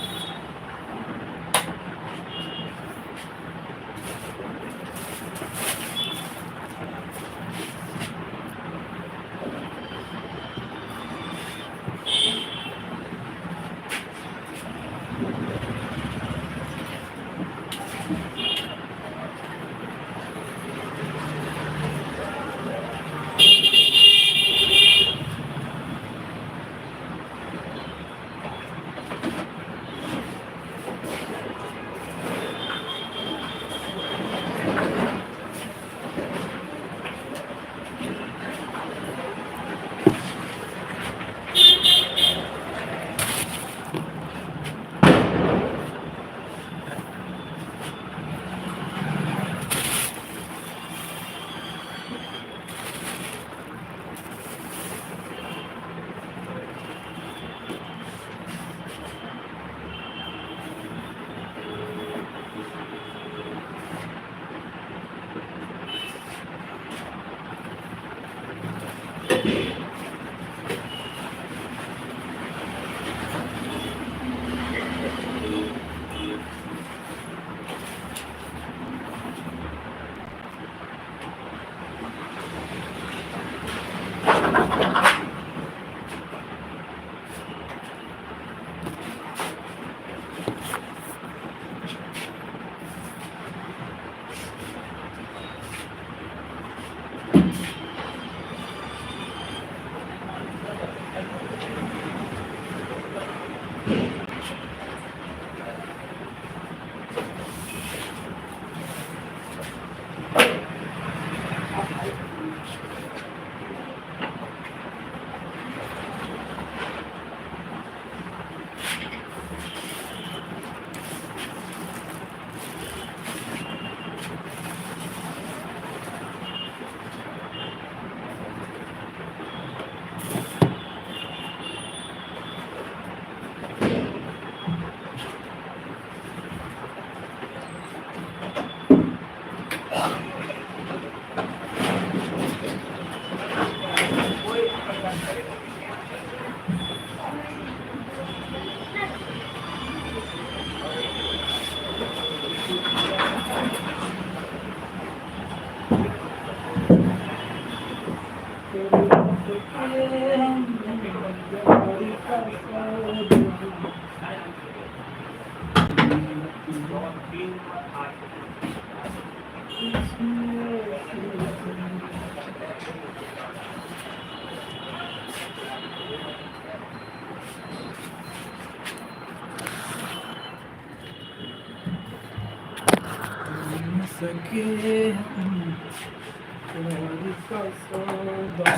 सके हम प्यार का सौदा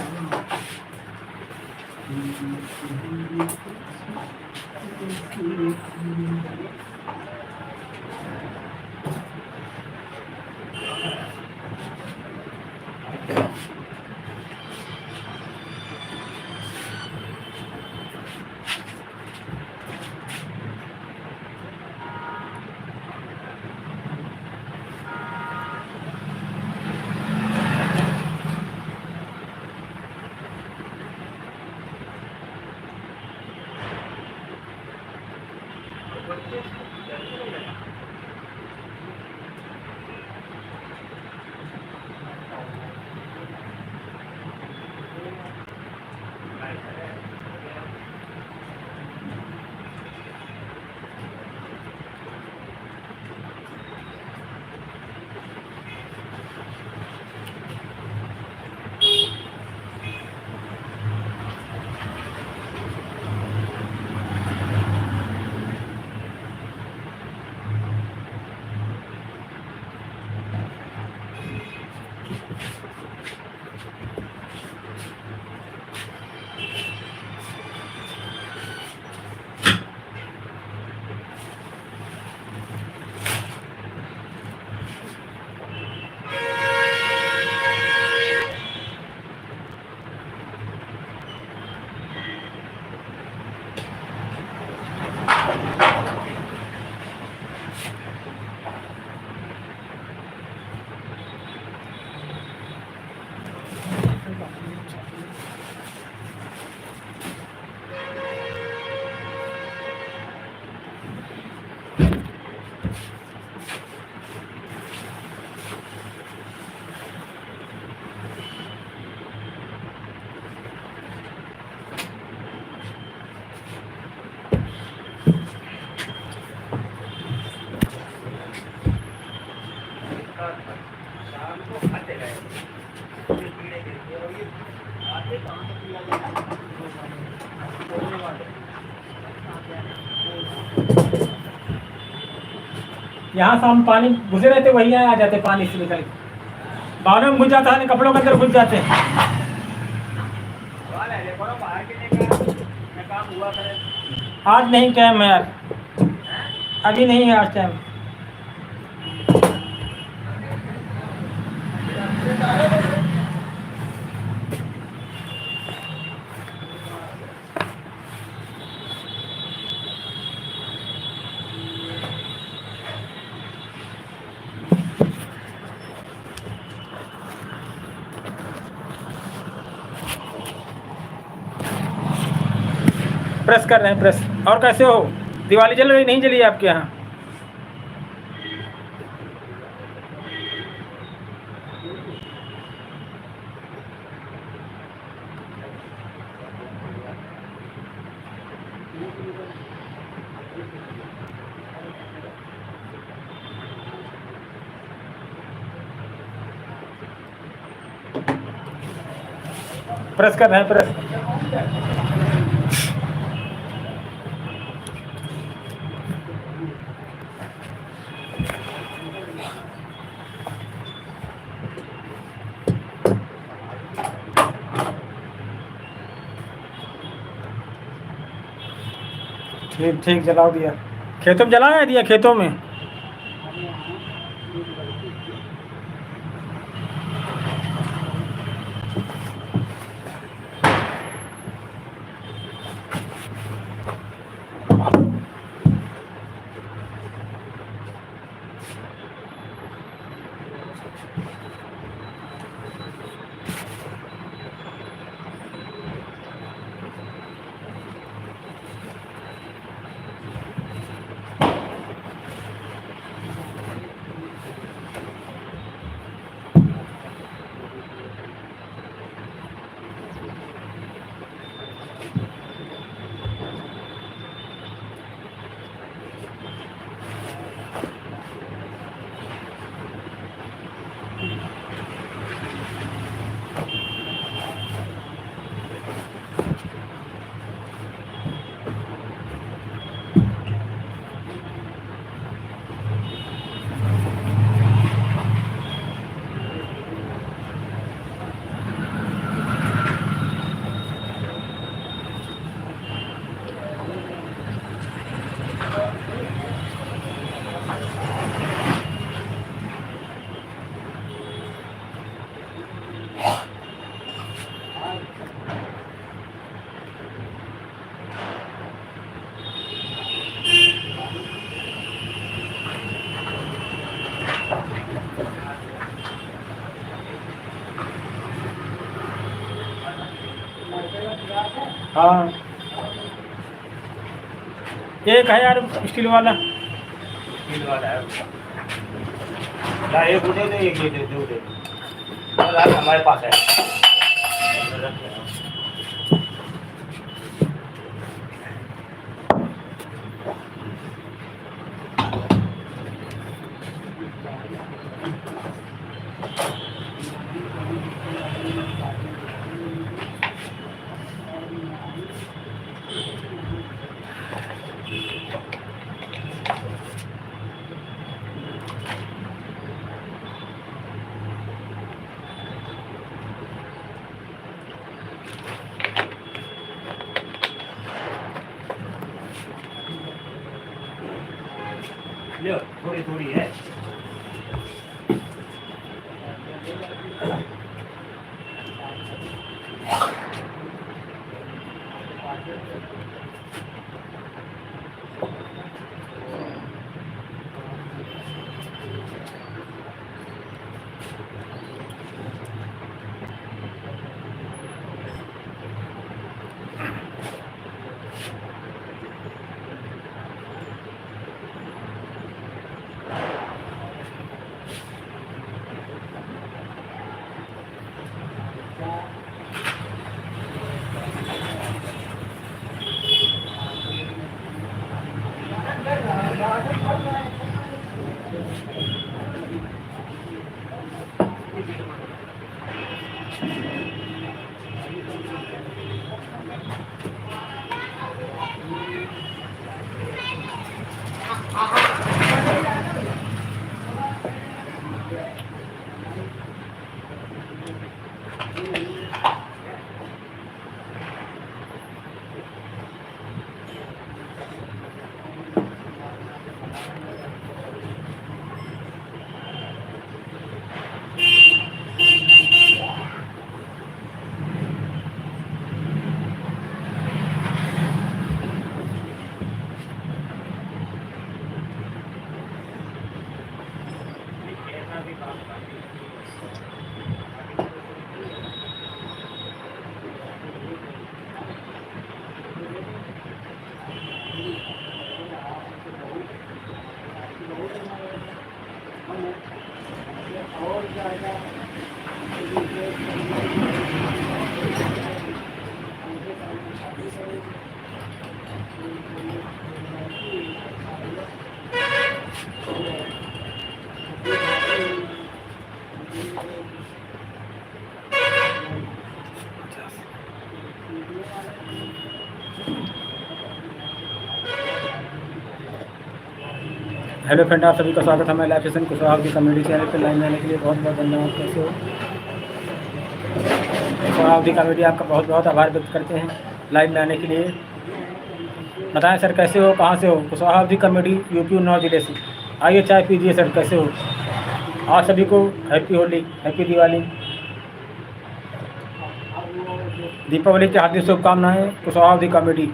यहाँ से हम पानी घुसे रहते वही आ जाते पानी से निकल के बाहर में घुस जाता है कपड़ों के अंदर घुस जाते हैं। आज नहीं टाइम है यार, अभी नहीं है आज टाइम। प्रेस कर रहे हैं प्रेस। और कैसे हो? दिवाली जल रही नहीं जली आपके यहाँ? प्रेस कर रहे हैं प्रेस। ठीक ठीक जलाओ दिया। खेतों में जलाया दिया खेतों में। हाँ, एक है यार स्टील वाला। स्टील वाला है उसका। ला एक वो दे दे, एक ये दे दे, वो दे दे। और आज हमारे पास है। लो थोड़ी थोड़ी है। हेलो फ्रेंड, आप सभी का स्वागत है हमारे लाइव सेशन कुशवाहा की कम्युनिटी चैनल पर। लाइन में आने के लिए बहुत बहुत धन्यवाद। कैसे हो? कुशवाहा की कम्युनिटी आपका बहुत बहुत आभार व्यक्त करते हैं लाइव में आने के लिए। बताएं सर कैसे हो, कहाँ से हो? कुशवाहा की कम्युनिटी यूपी उन्नाव जिले से। आइए चाय पीजिए सर, कैसे हो? आप सभी को हैप्पी होली, हैप्पी दिवाली, दीपावली की हार्दिक शुभकामनाएं। कुशवाहा की कम्युनिटी।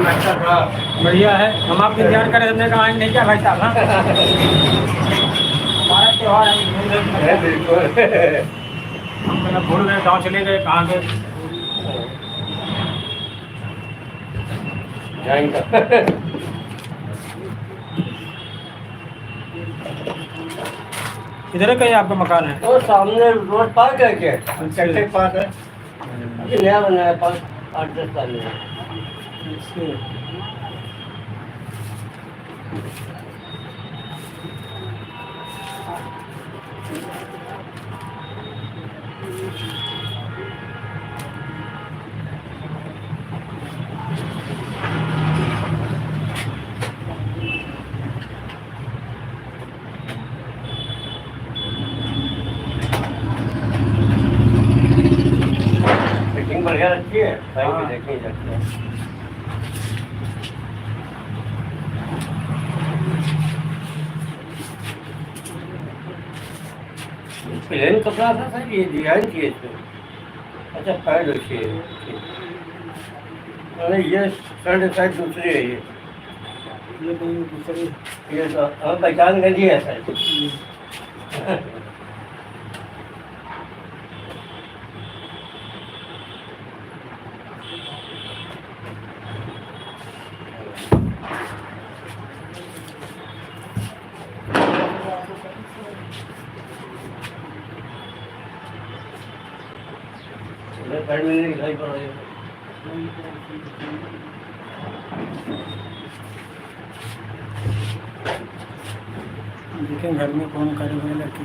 बढ़िया है। हम आपके इंतजार करें, हमने कहा आएंगे नहीं क्या भाई साहब? हाँ, हमारा त्योहार है, बिल्कुल हम कहना भूल गए, गाँव चले गए, कहाँ गए? इधर है कहीं आपका मकान है? वो सामने रोड पार्क है क्या? सेक्टर पार्क है, अभी नया बना है, 5-8-10 साल में। फिटिंग बढ़िया रखी है, भाई हाँ। को देखने जाते हैं। प्लेन कपड़ा था सर, ये डिजाइन किए थे। अच्छा पैंट रखी है, अरे ये शर्ट शायद दूसरी है ये कहीं दूसरी ये तो हम पहचान कर दिया सर। पैंट में दिखाई पड़ रही है। देखें घर में कौन करेगा लड़की।